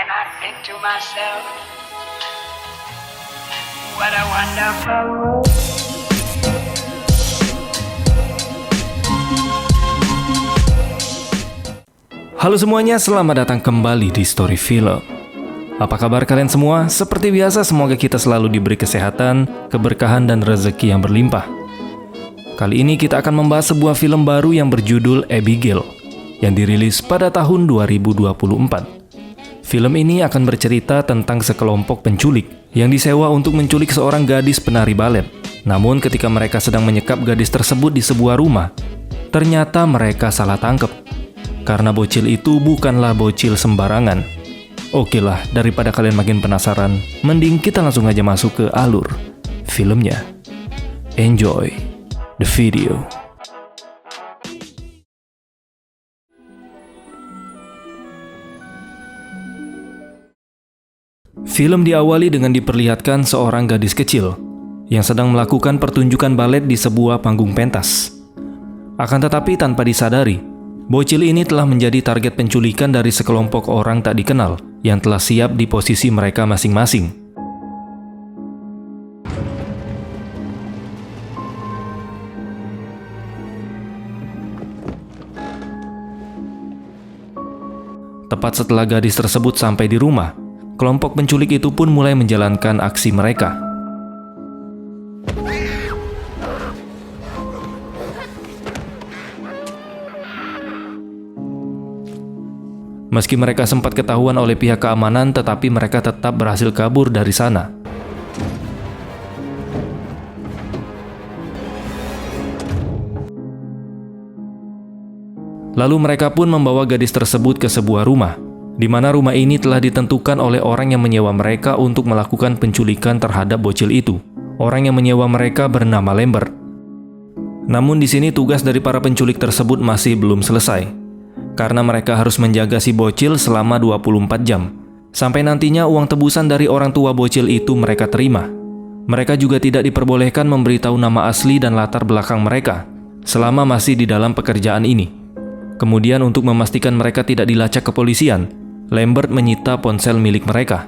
and I think to myself, what a wonderful world. Halo semuanya, selamat datang kembali di Story Film. Apa kabar kalian semua? Seperti biasa, semoga kita selalu diberi kesehatan, keberkahan, dan rezeki yang berlimpah. Kali ini kita akan membahas sebuah film baru yang berjudul Abigail, yang dirilis pada tahun 2024. Film ini akan bercerita tentang sekelompok penculik yang disewa untuk menculik seorang gadis penari balet. Namun ketika mereka sedang menyekap gadis tersebut di sebuah rumah, ternyata mereka salah tangkap. Karena bocil itu bukanlah bocil sembarangan. Oke lah, daripada kalian makin penasaran, mending kita langsung aja masuk ke alur filmnya. Enjoy the video. Film diawali dengan diperlihatkan seorang gadis kecil yang sedang melakukan pertunjukan balet di sebuah panggung pentas. Akan tetapi tanpa disadari, bocil ini telah menjadi target penculikan dari sekelompok orang tak dikenal yang telah siap di posisi mereka masing-masing. Tepat setelah gadis tersebut sampai di rumah, kelompok penculik itu pun mulai menjalankan aksi mereka. Meski mereka sempat ketahuan oleh pihak keamanan, tetapi mereka tetap berhasil kabur dari sana. Lalu mereka pun membawa gadis tersebut ke sebuah rumah, di mana rumah ini telah ditentukan oleh orang yang menyewa mereka untuk melakukan penculikan terhadap bocil itu. Orang yang menyewa mereka bernama Lambert. Namun di sini tugas dari para penculik tersebut masih belum selesai, karena mereka harus menjaga si bocil selama 24 jam, sampai nantinya uang tebusan dari orang tua bocil itu mereka terima. Mereka juga tidak diperbolehkan memberitahu nama asli dan latar belakang mereka, selama masih di dalam pekerjaan ini. Kemudian untuk memastikan mereka tidak dilacak kepolisian, Lambert menyita ponsel milik mereka.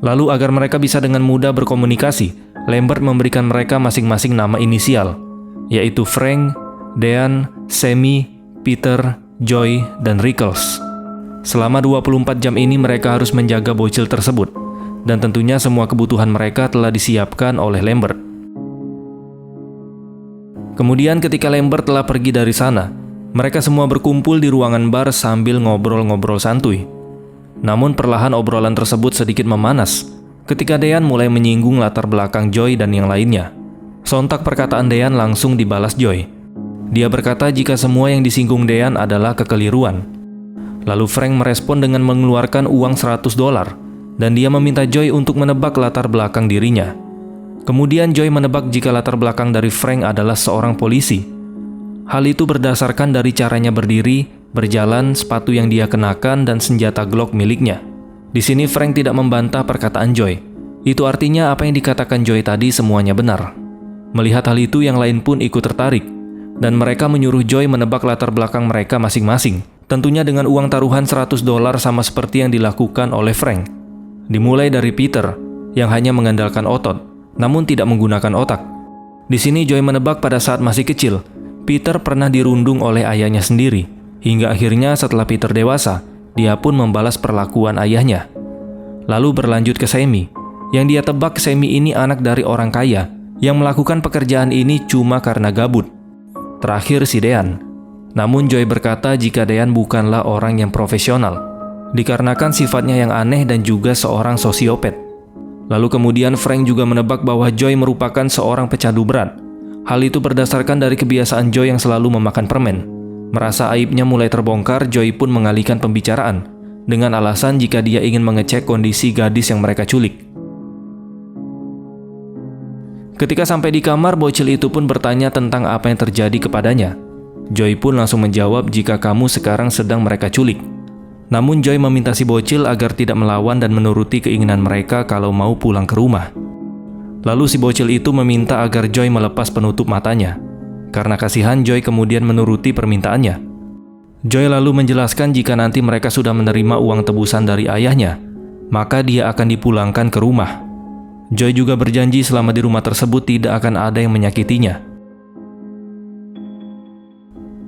Lalu agar mereka bisa dengan mudah berkomunikasi, Lambert memberikan mereka masing-masing nama inisial, yaitu Frank, Dean, Sammy, Peter, Joy, dan Rickles. Selama 24 jam ini mereka harus menjaga bocil tersebut, dan tentunya semua kebutuhan mereka telah disiapkan oleh Lambert. Kemudian ketika Lambert telah pergi dari sana, mereka semua berkumpul di ruangan bar sambil ngobrol-ngobrol santuy. Namun perlahan obrolan tersebut sedikit memanas ketika Dean mulai menyinggung latar belakang Joy dan yang lainnya. Sontak perkataan Dean langsung dibalas Joy. Dia berkata jika semua yang disinggung Dean adalah kekeliruan. Lalu Frank merespon dengan mengeluarkan uang $100 dan dia meminta Joy untuk menebak latar belakang dirinya. Kemudian Joy menebak jika latar belakang dari Frank adalah seorang polisi. Hal itu berdasarkan dari caranya berdiri, berjalan, sepatu yang dia kenakan, dan senjata Glock miliknya. Di sini Frank tidak membantah perkataan Joy. Itu artinya apa yang dikatakan Joy tadi semuanya benar. Melihat hal itu, yang lain pun ikut tertarik, dan mereka menyuruh Joy menebak latar belakang mereka masing-masing, tentunya dengan uang taruhan $100 sama seperti yang dilakukan oleh Frank. Dimulai dari Peter, yang hanya mengandalkan otot, namun tidak menggunakan otak. Di sini Joy menebak pada saat masih kecil, Peter pernah dirundung oleh ayahnya sendiri, hingga akhirnya setelah Peter dewasa, dia pun membalas perlakuan ayahnya. Lalu berlanjut ke Sammy, yang dia tebak Sammy ini anak dari orang kaya, yang melakukan pekerjaan ini cuma karena gabut. Terakhir si Dean. Namun Joy berkata jika Dean bukanlah orang yang profesional, dikarenakan sifatnya yang aneh dan juga seorang sosiopat. Lalu kemudian Frank juga menebak bahwa Joy merupakan seorang pecandu berat. Hal itu berdasarkan dari kebiasaan Joy yang selalu memakan permen. Merasa aibnya mulai terbongkar, Joy pun mengalihkan pembicaraan dengan alasan jika dia ingin mengecek kondisi gadis yang mereka culik. Ketika sampai di kamar, bocil itu pun bertanya tentang apa yang terjadi kepadanya. Joy pun langsung menjawab jika kamu sekarang sedang mereka culik. Namun Joy meminta si bocil agar tidak melawan dan menuruti keinginan mereka kalau mau pulang ke rumah. Lalu si bocil itu meminta agar Joy melepas penutup matanya. Karena kasihan, Joy kemudian menuruti permintaannya. Joy lalu menjelaskan jika nanti mereka sudah menerima uang tebusan dari ayahnya, maka dia akan dipulangkan ke rumah. Joy juga berjanji selama di rumah tersebut tidak akan ada yang menyakitinya.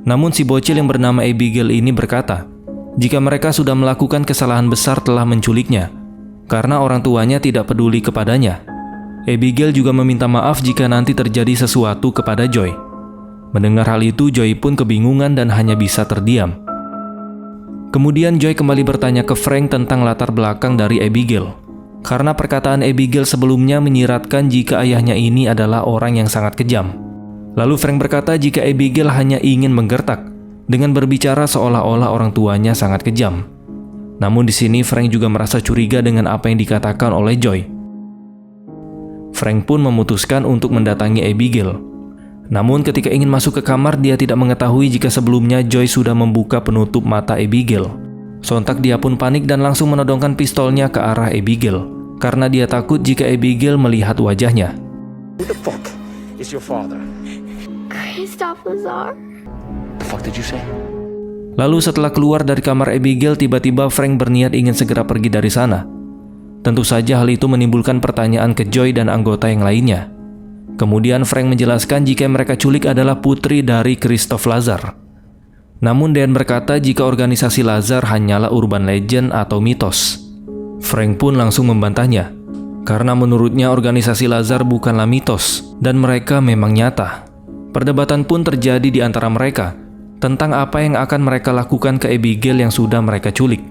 Namun si bocil yang bernama Abigail ini berkata, jika mereka sudah melakukan kesalahan besar telah menculiknya, karena orang tuanya tidak peduli kepadanya. Abigail juga meminta maaf jika nanti terjadi sesuatu kepada Joy. Mendengar hal itu, Joy pun kebingungan dan hanya bisa terdiam. Kemudian Joy kembali bertanya ke Frank tentang latar belakang dari Abigail, karena perkataan Abigail sebelumnya menyiratkan jika ayahnya ini adalah orang yang sangat kejam. Lalu Frank berkata jika Abigail hanya ingin menggertak dengan berbicara seolah-olah orang tuanya sangat kejam. Namun di sini Frank juga merasa curiga dengan apa yang dikatakan oleh Joy. Frank pun memutuskan untuk mendatangi Abigail. Namun ketika ingin masuk ke kamar, dia tidak mengetahui jika sebelumnya Joy sudah membuka penutup mata Abigail. Sontak dia pun panik dan langsung menodongkan pistolnya ke arah Abigail, karena dia takut jika Abigail melihat wajahnya. Who the fuck is your father? Christophe Lazar. The fuck did you say? Lalu setelah keluar dari kamar Abigail, tiba-tiba Frank berniat ingin segera pergi dari sana. Tentu saja hal itu menimbulkan pertanyaan ke Joy dan anggota yang lainnya. Kemudian Frank menjelaskan jika mereka culik adalah putri dari Christophe Lazar. Namun Dan berkata jika organisasi Lazar hanyalah urban legend atau mitos. Frank pun langsung membantahnya, karena menurutnya organisasi Lazar bukanlah mitos dan mereka memang nyata. Perdebatan pun terjadi di antara mereka tentang apa yang akan mereka lakukan ke Abigail yang sudah mereka culik.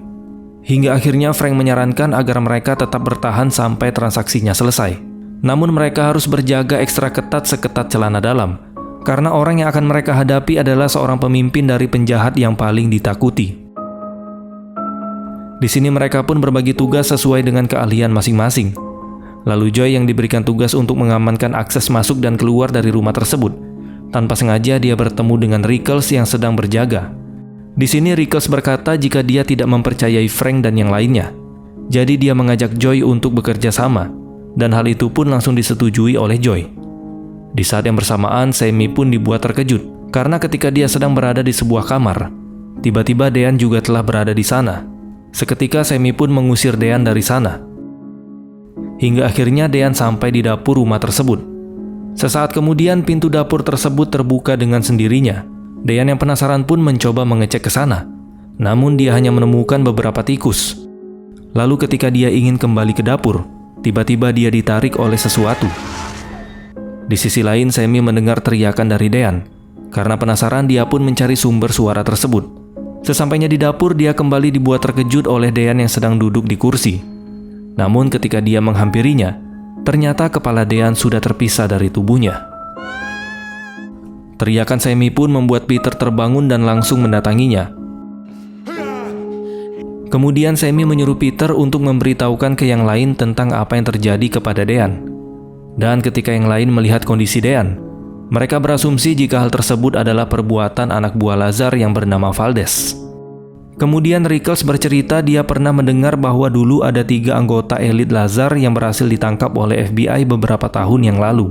Hingga akhirnya Frank menyarankan agar mereka tetap bertahan sampai transaksinya selesai. Namun mereka harus berjaga ekstra ketat seketat celana dalam, karena orang yang akan mereka hadapi adalah seorang pemimpin dari penjahat yang paling ditakuti. Di sini mereka pun berbagi tugas sesuai dengan keahlian masing-masing. Lalu Joy yang diberikan tugas untuk mengamankan akses masuk dan keluar dari rumah tersebut. Tanpa sengaja dia bertemu dengan Rickles yang sedang berjaga. Di sini Rickles berkata jika dia tidak mempercayai Frank dan yang lainnya. Jadi dia mengajak Joy untuk bekerja sama, dan hal itu pun langsung disetujui oleh Joy. Di saat yang bersamaan, Sammy pun dibuat terkejut, karena ketika dia sedang berada di sebuah kamar, tiba-tiba Dean juga telah berada di sana. Seketika Sammy pun mengusir Dean dari sana. Hingga akhirnya Dean sampai di dapur rumah tersebut. Sesaat kemudian pintu dapur tersebut terbuka dengan sendirinya. Dean yang penasaran pun mencoba mengecek ke sana. Namun dia hanya menemukan beberapa tikus. Lalu ketika dia ingin kembali ke dapur, tiba-tiba dia ditarik oleh sesuatu. Di sisi lain Sammy mendengar teriakan dari Dean. Karena penasaran dia pun mencari sumber suara tersebut. Sesampainya di dapur dia kembali dibuat terkejut oleh Dean yang sedang duduk di kursi. Namun ketika dia menghampirinya, ternyata kepala Dean sudah terpisah dari tubuhnya. Teriakan Sammy pun membuat Peter terbangun dan langsung mendatanginya. Kemudian Sammy menyuruh Peter untuk memberitahukan ke yang lain tentang apa yang terjadi kepada Dean. Dan ketika yang lain melihat kondisi Dean, mereka berasumsi jika hal tersebut adalah perbuatan anak buah Lazar yang bernama Valdez. Kemudian Rickles bercerita dia pernah mendengar bahwa dulu ada 3 anggota elit Lazar yang berhasil ditangkap oleh FBI beberapa tahun yang lalu.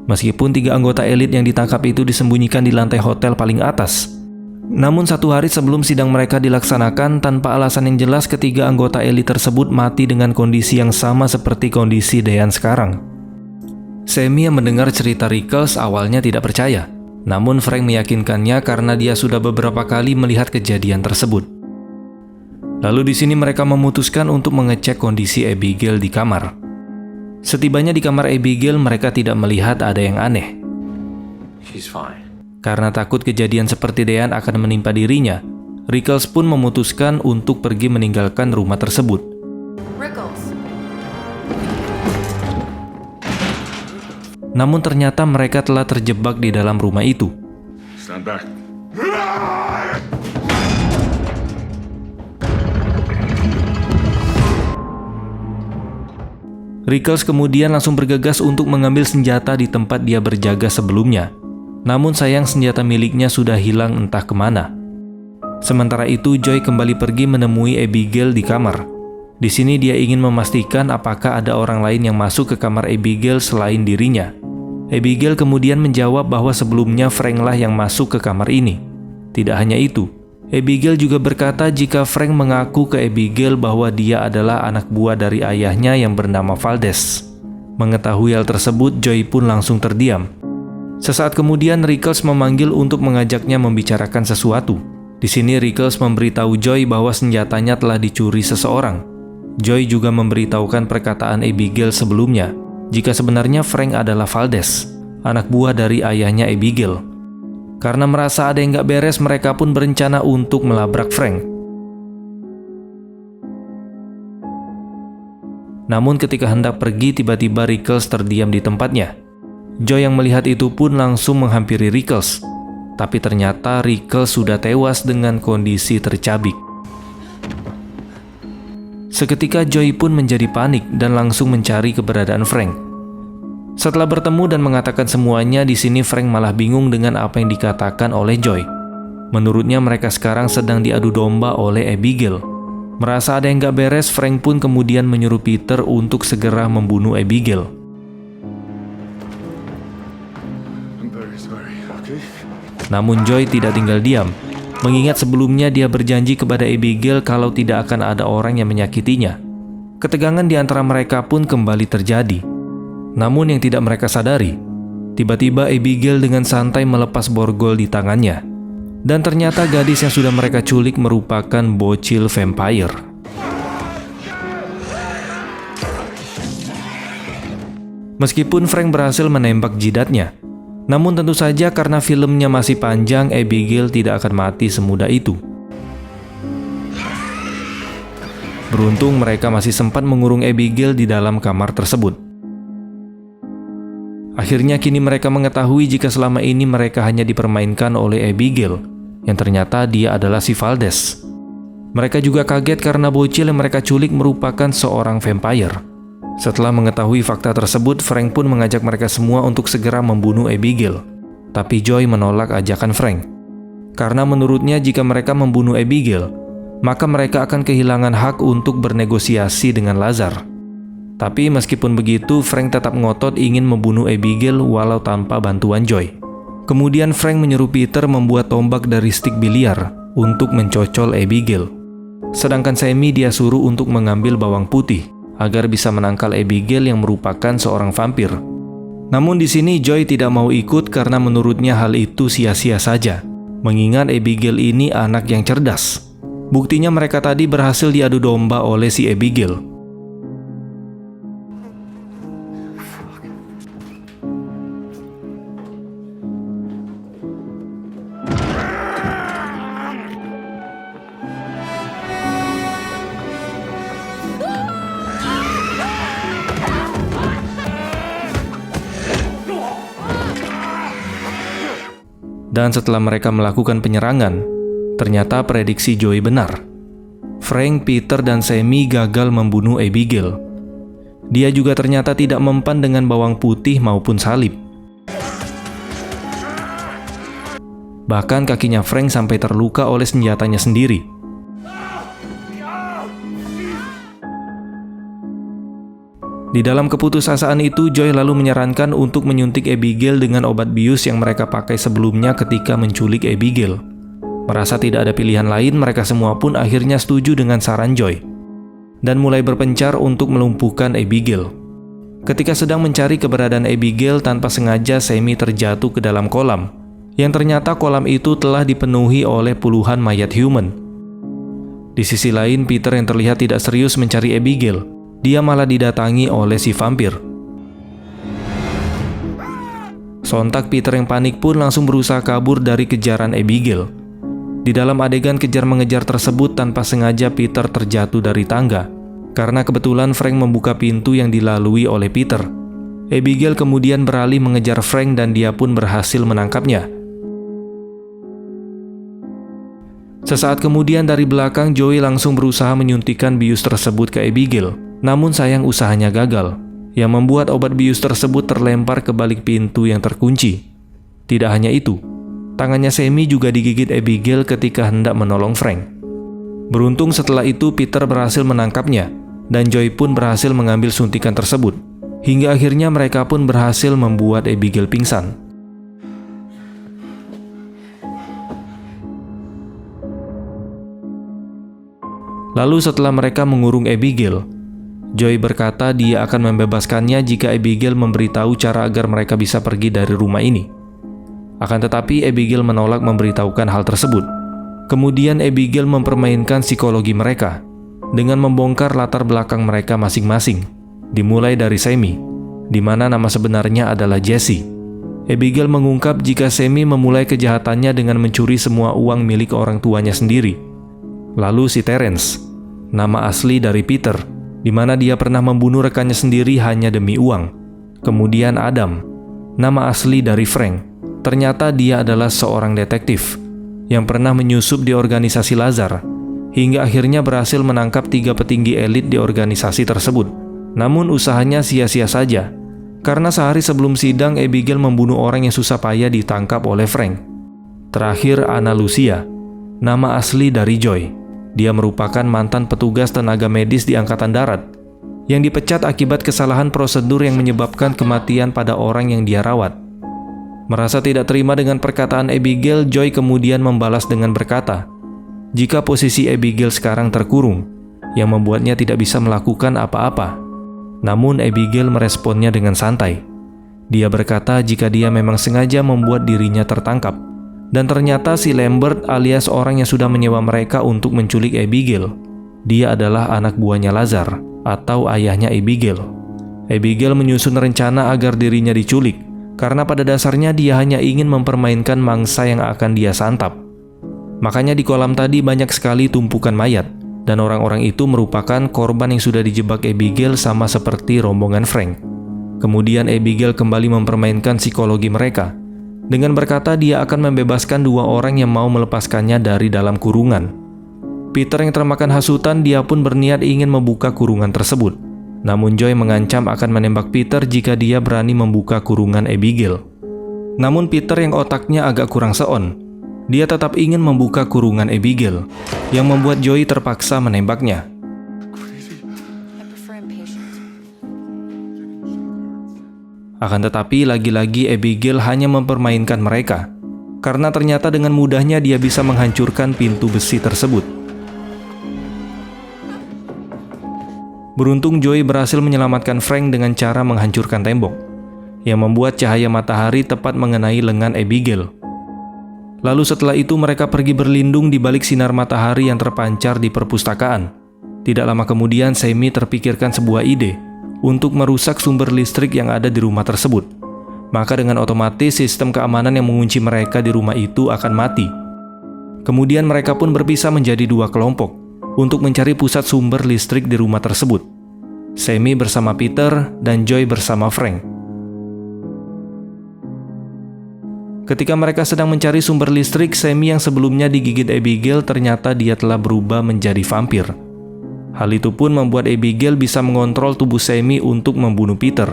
Meskipun 3 anggota elit yang ditangkap itu disembunyikan di lantai hotel paling atas. Namun satu hari sebelum sidang mereka dilaksanakan, tanpa alasan yang jelas ketiga anggota elit tersebut mati dengan kondisi yang sama seperti kondisi Dean sekarang. Sammy yang mendengar cerita Rickles awalnya tidak percaya. Namun Frank meyakinkannya karena dia sudah beberapa kali melihat kejadian tersebut. Lalu di sini mereka memutuskan untuk mengecek kondisi Abigail di kamar. Setibanya di kamar Abigail, mereka tidak melihat ada yang aneh. She's fine. Karena takut kejadian seperti Dean akan menimpa dirinya, Rickles pun memutuskan untuk pergi meninggalkan rumah tersebut. Rickles. Namun ternyata mereka telah terjebak di dalam rumah itu. Stand back. Rickles kemudian langsung bergegas untuk mengambil senjata di tempat dia berjaga sebelumnya. Namun sayang senjata miliknya sudah hilang entah kemana. Sementara itu Joy kembali pergi menemui Abigail di kamar. Di sini dia ingin memastikan apakah ada orang lain yang masuk ke kamar Abigail selain dirinya. Abigail kemudian menjawab bahwa sebelumnya Frank lah yang masuk ke kamar ini. Tidak hanya itu, Abigail juga berkata jika Frank mengaku ke Abigail bahwa dia adalah anak buah dari ayahnya yang bernama Valdez. Mengetahui hal tersebut, Joy pun langsung terdiam. Sesaat kemudian, Rickles memanggil untuk mengajaknya membicarakan sesuatu. Di sini Rickles memberitahu Joy bahwa senjatanya telah dicuri seseorang. Joy juga memberitahukan perkataan Abigail sebelumnya, jika sebenarnya Frank adalah Valdez, anak buah dari ayahnya Abigail. Karena merasa ada yang gak beres, mereka pun berencana untuk melabrak Frank. Namun ketika hendak pergi, tiba-tiba Rickles terdiam di tempatnya. Joy yang melihat itu pun langsung menghampiri Rickles. Tapi ternyata Rickles sudah tewas dengan kondisi tercabik. Seketika Joy pun menjadi panik dan langsung mencari keberadaan Frank. Setelah bertemu dan mengatakan semuanya, di sini Frank malah bingung dengan apa yang dikatakan oleh Joy. Menurutnya mereka sekarang sedang diadu domba oleh Abigail. Merasa ada yang gak beres, Frank pun kemudian menyuruh Peter untuk segera membunuh Abigail. I'm very sorry, okay? Namun Joy tidak tinggal diam, mengingat sebelumnya dia berjanji kepada Abigail kalau tidak akan ada orang yang menyakitinya. Ketegangan di antara mereka pun kembali terjadi. Namun yang tidak mereka sadari, tiba-tiba Abigail dengan santai melepas borgol di tangannya. Dan ternyata gadis yang sudah mereka culik merupakan bocil vampire. Meskipun Frank berhasil menembak jidatnya, namun tentu saja karena filmnya masih panjang, Abigail tidak akan mati semudah itu. Beruntung mereka masih sempat mengurung Abigail di dalam kamar tersebut. Akhirnya kini mereka mengetahui jika selama ini mereka hanya dipermainkan oleh Abigail, yang ternyata dia adalah si Valdez. Mereka juga kaget karena bocil yang mereka culik merupakan seorang vampire. Setelah mengetahui fakta tersebut, Frank pun mengajak mereka semua untuk segera membunuh Abigail. Tapi Joy menolak ajakan Frank. Karena menurutnya jika mereka membunuh Abigail, maka mereka akan kehilangan hak untuk bernegosiasi dengan Lazar. Tapi meskipun begitu, Frank tetap ngotot ingin membunuh Abigail walau tanpa bantuan Joy. Kemudian Frank menyuruh Peter membuat tombak dari stik biliar untuk mencocol Abigail. Sedangkan Sammy dia suruh untuk mengambil bawang putih agar bisa menangkal Abigail yang merupakan seorang vampir. Namun di sini Joy tidak mau ikut karena menurutnya hal itu sia-sia saja, mengingat Abigail ini anak yang cerdas. Buktinya mereka tadi berhasil diadu domba oleh si Abigail. Dan setelah mereka melakukan penyerangan, ternyata prediksi Joy benar. Frank, Peter, dan Sammy gagal membunuh Abigail. Dia juga ternyata tidak mempan dengan bawang putih maupun salib. Bahkan kakinya Frank sampai terluka oleh senjatanya sendiri. Di dalam keputusasaan itu, Joy lalu menyarankan untuk menyuntik Abigail dengan obat bius yang mereka pakai sebelumnya ketika menculik Abigail. Merasa tidak ada pilihan lain, mereka semua pun akhirnya setuju dengan saran Joy dan mulai berpencar untuk melumpuhkan Abigail. Ketika sedang mencari keberadaan Abigail, tanpa sengaja Sammy terjatuh ke dalam kolam, yang ternyata kolam itu telah dipenuhi oleh puluhan mayat human. Di sisi lain, Peter yang terlihat tidak serius mencari Abigail, dia malah didatangi oleh si vampir. Sontak Peter yang panik pun langsung berusaha kabur dari kejaran Abigail. Di dalam adegan kejar-mengejar tersebut, tanpa sengaja Peter terjatuh dari tangga karena kebetulan Frank membuka pintu yang dilalui oleh Peter. Abigail kemudian beralih mengejar Frank dan dia pun berhasil menangkapnya. Sesaat kemudian dari belakang, Joey langsung berusaha menyuntikkan bius tersebut ke Abigail. Namun sayang usahanya gagal, yang membuat obat bius tersebut terlempar ke balik pintu yang terkunci. Tidak hanya itu, tangannya Sammy juga digigit Abigail ketika hendak menolong Frank. Beruntung setelah itu Peter berhasil menangkapnya, dan Joy pun berhasil mengambil suntikan tersebut. Hingga akhirnya mereka pun berhasil membuat Abigail pingsan. Lalu setelah mereka mengurung Abigail, Joy berkata dia akan membebaskannya jika Abigail memberitahu cara agar mereka bisa pergi dari rumah ini. Akan tetapi Abigail menolak memberitahukan hal tersebut. Kemudian Abigail mempermainkan psikologi mereka dengan membongkar latar belakang mereka masing-masing, dimulai dari Sammy, di mana nama sebenarnya adalah Jesse. Abigail mengungkap jika Sammy memulai kejahatannya dengan mencuri semua uang milik orang tuanya sendiri. Lalu si Terence, nama asli dari Peter, di mana dia pernah membunuh rekannya sendiri hanya demi uang. Kemudian Adam, nama asli dari Frank. Ternyata dia adalah seorang detektif yang pernah menyusup di organisasi Lazar, hingga akhirnya berhasil menangkap 3 petinggi elit di organisasi tersebut. Namun usahanya sia-sia saja, karena sehari sebelum sidang Abigail membunuh orang yang susah payah ditangkap oleh Frank. Terakhir Ana Lucia, nama asli dari Joy. Dia merupakan mantan petugas tenaga medis di Angkatan Darat yang dipecat akibat kesalahan prosedur yang menyebabkan kematian pada orang yang dia rawat. Merasa tidak terima dengan perkataan Abigail, Joy kemudian membalas dengan berkata, jika posisi Abigail sekarang terkurung, yang membuatnya tidak bisa melakukan apa-apa. Namun Abigail meresponnya dengan santai. Dia berkata jika dia memang sengaja membuat dirinya tertangkap. Dan ternyata si Lambert alias orang yang sudah menyewa mereka untuk menculik Abigail, dia adalah anak buahnya Lazar atau ayahnya Abigail. Abigail menyusun rencana agar dirinya diculik, karena pada dasarnya dia hanya ingin mempermainkan mangsa yang akan dia santap. Makanya di kolam tadi banyak sekali tumpukan mayat, dan orang-orang itu merupakan korban yang sudah dijebak Abigail sama seperti rombongan Frank. Kemudian Abigail kembali mempermainkan psikologi mereka, dengan berkata dia akan membebaskan 2 orang yang mau melepaskannya dari dalam kurungan. Peter yang termakan hasutan, dia pun berniat ingin membuka kurungan tersebut. Namun Joy mengancam akan menembak Peter jika dia berani membuka kurungan Abigail. Namun Peter yang otaknya agak kurang seon, dia tetap ingin membuka kurungan Abigail, yang membuat Joy terpaksa menembaknya. Akan tetapi lagi-lagi Abigail hanya mempermainkan mereka, karena ternyata dengan mudahnya dia bisa menghancurkan pintu besi tersebut. Beruntung Joy berhasil menyelamatkan Frank dengan cara menghancurkan tembok, yang membuat cahaya matahari tepat mengenai lengan Abigail. Lalu setelah itu mereka pergi berlindung di balik sinar matahari yang terpancar di perpustakaan. Tidak lama kemudian Sammy terpikirkan sebuah ide untuk merusak sumber listrik yang ada di rumah tersebut. Maka dengan otomatis sistem keamanan yang mengunci mereka di rumah itu akan mati. Kemudian mereka pun berpisah menjadi 2 kelompok untuk mencari pusat sumber listrik di rumah tersebut. Sammy bersama Peter dan Joy bersama Frank. Ketika mereka sedang mencari sumber listrik, Sammy yang sebelumnya digigit Abigail ternyata dia telah berubah menjadi vampir. Hal itu pun membuat Abigail bisa mengontrol tubuh Sammy untuk membunuh Peter.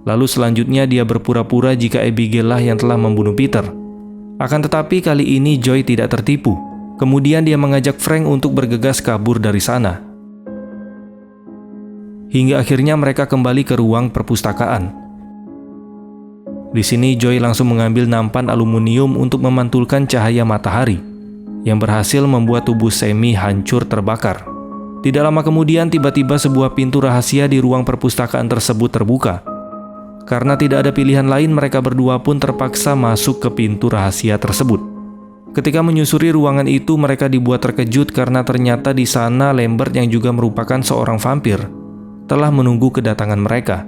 Lalu selanjutnya dia berpura-pura jika Abigail lah yang telah membunuh Peter. Akan tetapi kali ini Joy tidak tertipu. Kemudian dia mengajak Frank untuk bergegas kabur dari sana. Hingga akhirnya mereka kembali ke ruang perpustakaan. Di sini Joy langsung mengambil nampan aluminium untuk memantulkan cahaya matahari, yang berhasil membuat tubuh Sammy hancur terbakar. Tidak lama kemudian tiba-tiba sebuah pintu rahasia di ruang perpustakaan tersebut terbuka. Karena tidak ada pilihan lain, mereka berdua pun terpaksa masuk ke pintu rahasia tersebut. Ketika menyusuri ruangan itu, mereka dibuat terkejut karena ternyata di sana Lambert yang juga merupakan seorang vampir telah menunggu kedatangan mereka.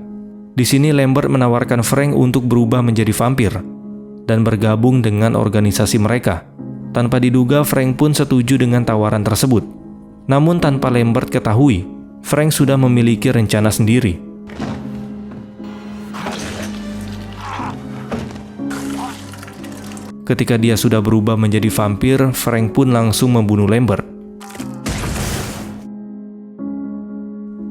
Di sini Lambert menawarkan Frank untuk berubah menjadi vampir dan bergabung dengan organisasi mereka. Tanpa diduga, Frank pun setuju dengan tawaran tersebut. Namun tanpa Lambert ketahui, Frank sudah memiliki rencana sendiri. Ketika dia sudah berubah menjadi vampir, Frank pun langsung membunuh Lambert.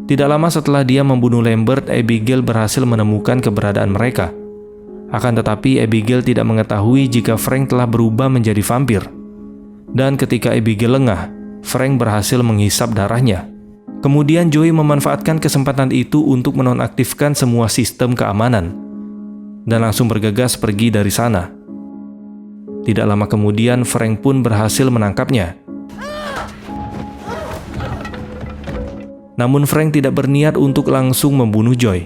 Tidak lama setelah dia membunuh Lambert, Abigail berhasil menemukan keberadaan mereka. Akan tetapi Abigail tidak mengetahui jika Frank telah berubah menjadi vampir. Dan ketika Abigail lengah, Frank berhasil menghisap darahnya. Kemudian Joey memanfaatkan kesempatan itu untuk menonaktifkan semua sistem keamanan dan langsung bergegas pergi dari sana. Tidak lama kemudian Frank pun berhasil menangkapnya. Namun Frank tidak berniat untuk langsung membunuh Joy.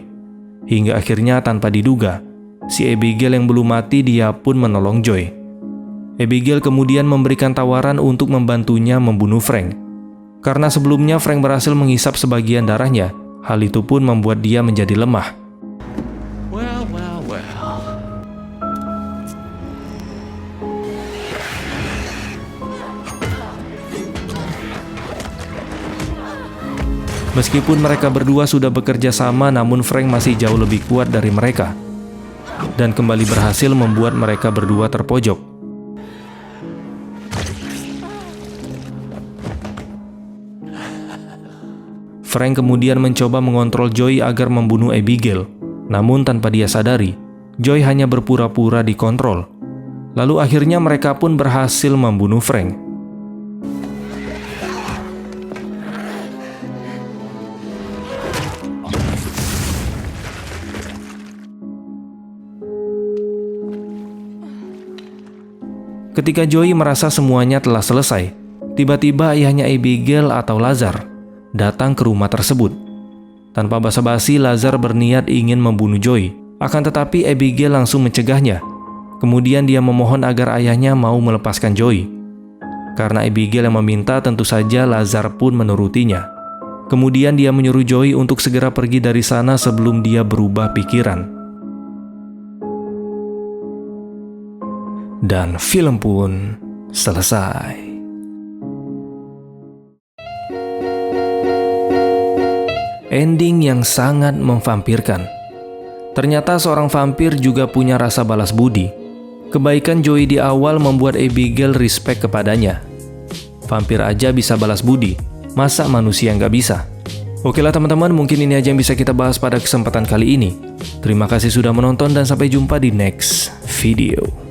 Hingga akhirnya tanpa diduga, si Abigail yang belum mati dia pun menolong Joy. Abigail kemudian memberikan tawaran untuk membantunya membunuh Frank. Karena sebelumnya Frank berhasil menghisap sebagian darahnya, hal itu pun membuat dia menjadi lemah. Meskipun mereka berdua sudah bekerja sama, namun Frank masih jauh lebih kuat dari mereka dan kembali berhasil membuat mereka berdua terpojok. Frank kemudian mencoba mengontrol Joy agar membunuh Abigail, namun tanpa dia sadari, Joy hanya berpura-pura dikontrol. Lalu akhirnya mereka pun berhasil membunuh Frank. Ketika Joey merasa semuanya telah selesai, tiba-tiba ayahnya Abigail atau Lazar datang ke rumah tersebut. Tanpa basa-basi, Lazar berniat ingin membunuh Joey, akan tetapi Abigail langsung mencegahnya. Kemudian dia memohon agar ayahnya mau melepaskan Joey. Karena Abigail yang meminta, tentu saja Lazar pun menurutinya. Kemudian dia menyuruh Joey untuk segera pergi dari sana sebelum dia berubah pikiran. Dan film pun selesai. Ending yang sangat memvampirkan. Ternyata seorang vampir juga punya rasa balas budi. Kebaikan Joey di awal membuat Abigail respect kepadanya. Vampir aja bisa balas budi, masa manusia nggak bisa? Oke lah teman-teman, mungkin ini aja yang bisa kita bahas pada kesempatan kali ini. Terima kasih sudah menonton dan sampai jumpa di next video.